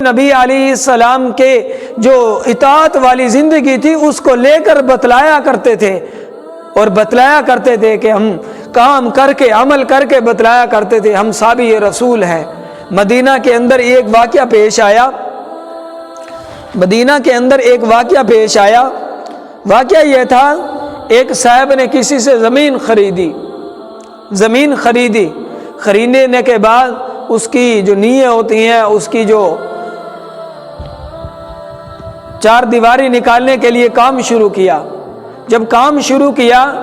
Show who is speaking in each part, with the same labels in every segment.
Speaker 1: نبی علیہ السلام کے جو اطاعت والی زندگی تھی اس کو لے کر بتلایا کرتے تھے، اور بتلایا کرتے تھے کہ ہم کام کر کے عمل کر کے بتلایا کرتے تھے ہم صحابی رسول ہیں۔ مدینہ کے اندر ایک واقعہ پیش آیا، واقعہ یہ تھا، ایک صاحب نے کسی سے زمین خریدی، خریدنے کے بعد اس کی جو نیتیں ہوتی ہیں، اس کی جو چار دیواری نکالنے کے لیے کام شروع کیا۔ جب کام شروع کیا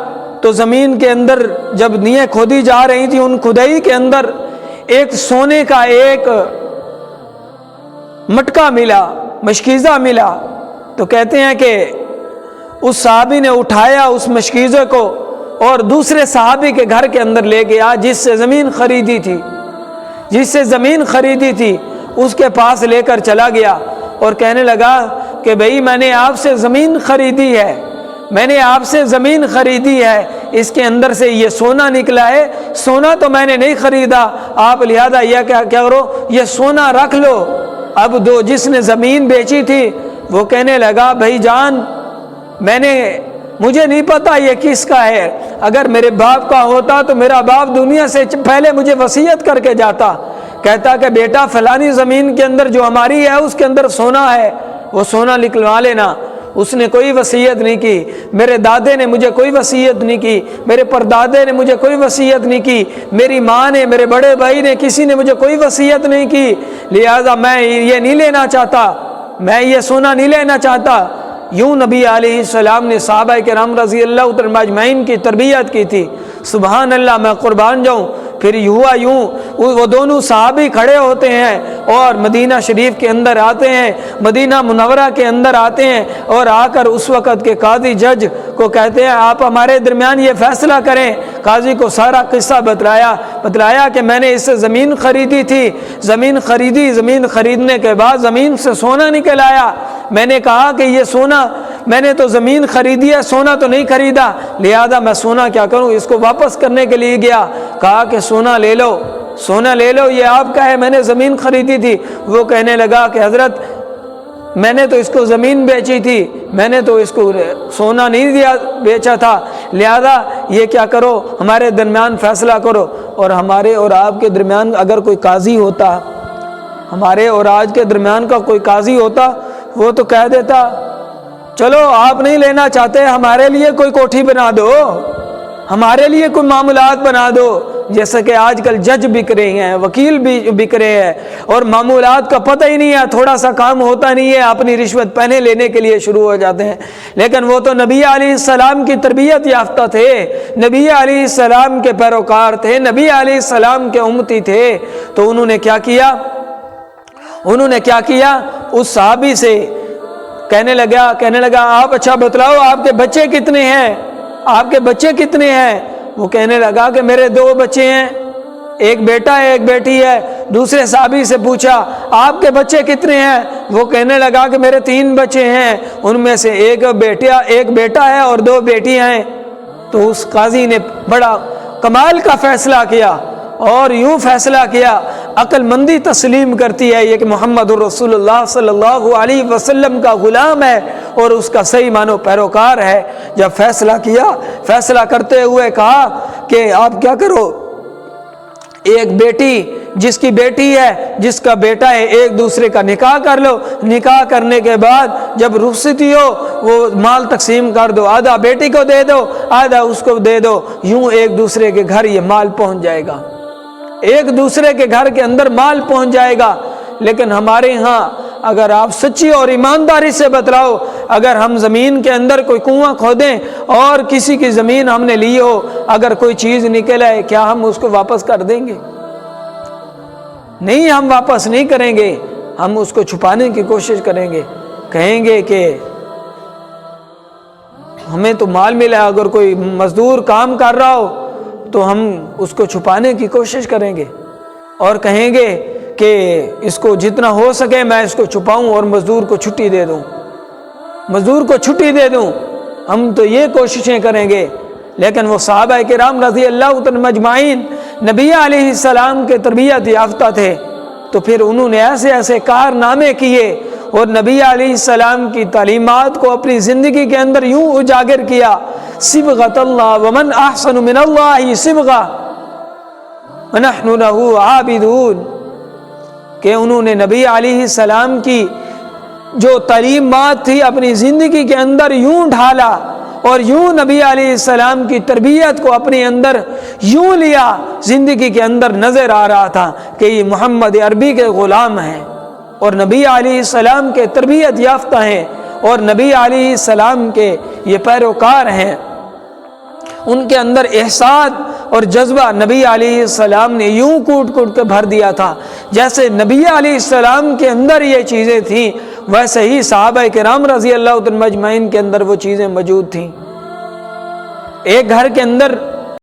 Speaker 1: تو زمین کے اندر جب نیتیں کھودی جا رہی تھی، ان کھدائی کے اندر ایک سونے کا ایک مٹکا ملا، مشکیزہ ملا۔ تو کہتے ہیں کہ اس صحابی نے اٹھایا اس مشکیزے کو اور دوسرے صحابی کے گھر کے اندر لے گیا جس سے زمین خریدی تھی، اس کے پاس لے کر چلا گیا اور کہنے لگا کہ بھئی میں نے آپ سے زمین خریدی ہے، اس کے اندر سے یہ سونا نکلا ہے، سونا تو میں نے نہیں خریدا، آپ لہذا یہ کیا کرو، یہ سونا رکھ لو۔ اب جس نے زمین بیچی تھی وہ کہنے لگا بھائی جان مجھے نہیں پتا یہ کس کا ہے، اگر میرے باپ کا ہوتا تو میرا باپ دنیا سے پہلے مجھے وصیت کر کے جاتا، کہتا کہ بیٹا فلانی زمین کے اندر جو ہماری ہے اس کے اندر سونا ہے، وہ سونا نکلوا لینا۔ اس نے کوئی وصیت نہیں کی، میرے دادے نے مجھے کوئی وصیت نہیں کی، میرے پردادے نے مجھے کوئی وصیت نہیں کی، میری ماں نے، میرے بڑے بھائی نے، کسی نے مجھے کوئی وصیت نہیں کی، لہذا میں یہ نہیں لینا چاہتا، میں یہ سونا نہیں لینا چاہتا۔ یوں نبی علیہ السلام نے صحابہ کرام رضی اللہ تعالیٰ اجمعین کی تربیت کی تھی۔ سبحان اللہ، میں قربان جاؤں۔ پھر ہوا یوں، وہ دونوں صحابی کھڑے ہوتے ہیں اور مدینہ شریف کے اندر آتے ہیں، مدینہ منورہ کے اندر آتے ہیں، اور آ کر اس وقت کے قاضی جج کو کہتے ہیں آپ ہمارے درمیان یہ فیصلہ کریں۔ قاضی کو سارا قصہ بتلایا کہ میں نے اس سے زمین خریدی تھی، زمین خریدنے کے بعد زمین سے سونا نکل آیا، میں نے کہا کہ یہ سونا میں نے تو زمین خریدی ہے، سونا تو نہیں خریدا، لہذا میں سونا کیا کروں، اس کو واپس کرنے کے لیے گیا، کہا کہ سونا لے لو، یہ آپ کا ہے، میں نے زمین خریدی تھی۔ وہ کہنے لگا کہ حضرت میں نے تو اس کو زمین بیچی تھی، میں نے تو اس کو سونا نہیں بیچا تھا، لہذا یہ کیا کرو، ہمارے درمیان فیصلہ کرو۔ اور ہمارے اور آپ کے درمیان اگر کوئی قاضی ہوتا، ہمارے اور آج کے درمیان کا کوئی قاضی ہوتا، وہ تو کہہ دیتا چلو آپ نہیں لینا چاہتے، ہمارے لیے کوئی کوٹھی بنا دو، ہمارے لیے کوئی معاملات بنا دو۔ جیسا کہ آج کل جج بک رہے ہیں، وکیل بھی بک رہے ہیں، اور معمولات کا پتہ ہی نہیں ہے، تھوڑا سا کام ہوتا نہیں ہے، اپنی رشوت پہنے لینے کے لیے شروع ہو جاتے ہیں۔ لیکن وہ تو نبی علیہ السلام کی تربیت یافتہ تھے، نبی علیہ السلام کے پیروکار تھے، نبی علیہ السلام کے امتی تھے، تو انہوں نے کیا کیا، اس صحابی سے کہنے لگا آپ اچھا بتلاؤ آپ کے بچے کتنے ہیں؟ وہ کہنے لگا کہ میرے 2 بچے ہیں، ایک بیٹا ہے ایک بیٹی ہے۔ دوسرے صحابی سے پوچھا آپ کے بچے کتنے ہیں؟ وہ کہنے لگا کہ میرے 3 بچے ہیں، ان میں سے ایک بیٹا ہے اور 2 بیٹیاں ہیں۔ تو اس قاضی نے بڑا کمال کا فیصلہ کیا، اور یوں فیصلہ کیا، عقل مندی تسلیم کرتی ہے یہ کہ محمد رسول اللہ صلی اللہ علیہ وسلم کا غلام ہے اور اس کا صحیح معنی پیروکار ہے۔ جب فیصلہ کرتے ہوئے کہا کہ آپ کیا کرو، ایک بیٹی جس کی بیٹی ہے جس کا بیٹا ہے ایک دوسرے کا نکاح کر لو، نکاح کرنے کے بعد جب رخصتی ہو وہ مال تقسیم کر دو، آدھا بیٹی کو دے دو آدھا اس کو دے دو، یوں ایک دوسرے کے گھر یہ مال پہنچ جائے گا، ایک دوسرے کے گھر کے اندر مال پہنچ جائے گا۔ لیکن ہمارے ہاں اگر آپ سچی اور ایمانداری سے بتلاؤ، اگر ہم زمین کے اندر کوئی کنواں کھودیں اور کسی کی زمین ہم نے لی ہو، اگر کوئی چیز نکل آئے کیا ہم اس کو واپس کر دیں گے؟ نہیں، ہم واپس نہیں کریں گے، ہم اس کو چھپانے کی کوشش کریں گے، کہیں گے کہ ہمیں تو مال ملا، اگر کوئی مزدور کام کر رہا ہو تو ہم اس کو چھپانے کی کوشش کریں گے اور کہیں گے کہ اس کو جتنا ہو سکے میں اس کو چھپاؤں اور مزدور کو چھٹی دے دوں، ہم تو یہ کوششیں کریں گے۔ لیکن وہ صحابہ کرام رضی اللہ عنہم اجمعین نبی علیہ السلام کے تربیت یافتہ تھے، تو پھر انہوں نے ایسے ایسے کارنامے کیے اور نبی علیہ السلام کی تعلیمات کو اپنی زندگی کے اندر یوں اجاگر کیا، صبغۃ اللہ ومن احسن من اللہ صبغہ ونحن لہ عابدون، کہ انہوں نے نبی علیہ السلام کی جو تعلیمات تھی اپنی زندگی کے اندر یوں ڈھالا اور یوں نبی علیہ السلام کی تربیت کو اپنے اندر یوں لیا، زندگی کے اندر نظر آ رہا تھا کہ یہ محمد عربی کے غلام ہیں اور نبی علیہ السلام کے تربیت یافتہ ہیں اور نبی علیہ السلام کے یہ پیروکار ہیں۔ ان کے اندر احساس اور جذبہ نبی علیہ السلام نے یوں کوٹ کوٹ کے بھر دیا تھا، جیسے نبی علیہ السلام کے اندر یہ چیزیں تھیں ویسے ہی صحابہ کرام رضی اللہ عنہم اجمعین کے اندر وہ چیزیں موجود تھیں۔ ایک گھر کے اندر